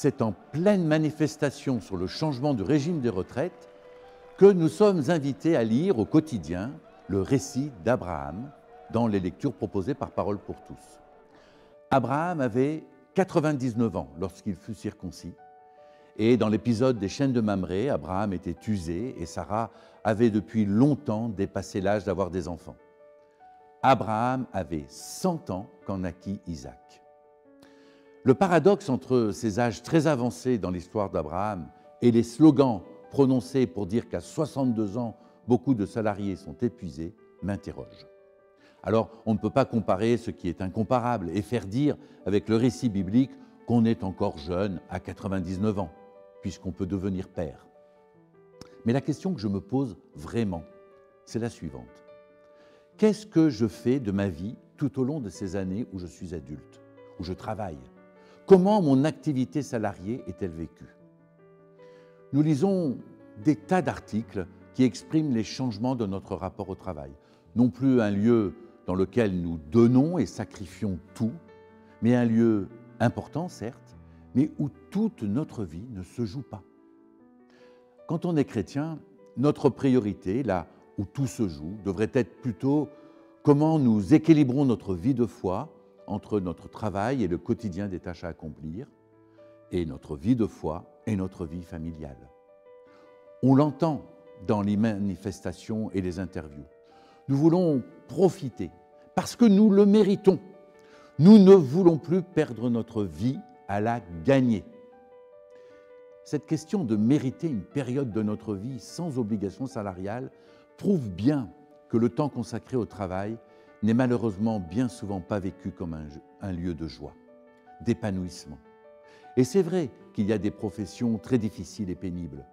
c'est en pleine manifestation sur le changement du régime des retraites que nous sommes invités à lire au quotidien le récit d'Abraham dans les lectures proposées par Parole pour tous. Abraham avait 99 ans lorsqu'il fut circoncis, et dans l'épisode des chaînes de Mamré, Abraham était usé et Sarah avait depuis longtemps dépassé l'âge d'avoir des enfants. Abraham avait 100 ans quand naquit Isaac. Le paradoxe entre ces âges très avancés dans l'histoire d'Abraham et les slogans prononcés pour dire qu'à 62 ans, beaucoup de salariés sont épuisés, m'interroge. Alors, on ne peut pas comparer ce qui est incomparable et faire dire avec le récit biblique qu'on est encore jeune à 99 ans, puisqu'on peut devenir père. Mais la question que je me pose vraiment, c'est la suivante. Qu'est-ce que je fais de ma vie tout au long de ces années où je suis adulte, où je travaille? Comment mon activité salariée est-elle vécue? Nous lisons des tas d'articles qui expriment les changements de notre rapport au travail. Non plus un lieu dans lequel nous donnons et sacrifions tout, mais un lieu important, certes, mais où toute notre vie ne se joue pas. Quand on est chrétien, notre priorité, là où tout se joue, devrait être plutôt comment nous équilibrons notre vie de foi entre notre travail et le quotidien des tâches à accomplir, et notre vie de foi et notre vie familiale. On l'entend dans les manifestations et les interviews. Nous voulons profiter parce que nous le méritons. Nous ne voulons plus perdre notre vie à la gagner. Cette question de mériter une période de notre vie sans obligation salariale prouve bien que le temps consacré au travail n'est malheureusement bien souvent pas vécu comme un lieu de joie, d'épanouissement. Et c'est vrai qu'il y a des professions très difficiles et pénibles.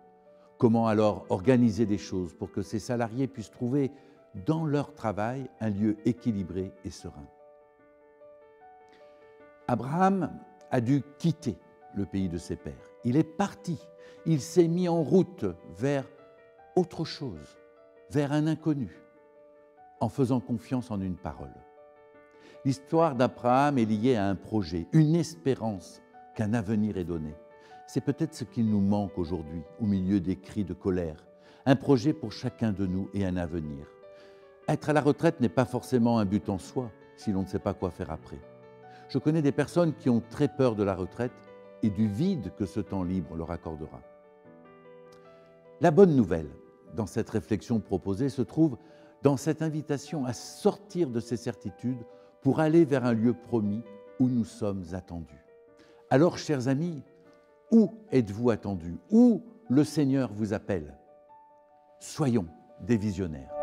Comment alors organiser des choses pour que ces salariés puissent trouver dans leur travail un lieu équilibré et serein? Abraham a dû quitter le pays de ses pères. Il est parti, il s'est mis en route vers autre chose, vers un inconnu, en faisant confiance en une parole. L'histoire d'Abraham est liée à un projet, une espérance qu'un avenir est donné. C'est peut-être ce qu'il nous manque aujourd'hui, au milieu des cris de colère. Un projet pour chacun de nous et un avenir. Être à la retraite n'est pas forcément un but en soi, si l'on ne sait pas quoi faire après. Je connais des personnes qui ont très peur de la retraite et du vide que ce temps libre leur accordera. La bonne nouvelle dans cette réflexion proposée se trouve dans cette invitation à sortir de ces certitudes pour aller vers un lieu promis où nous sommes attendus. Alors, chers amis, où êtes-vous attendus? Où le Seigneur vous appelle? Soyons des visionnaires.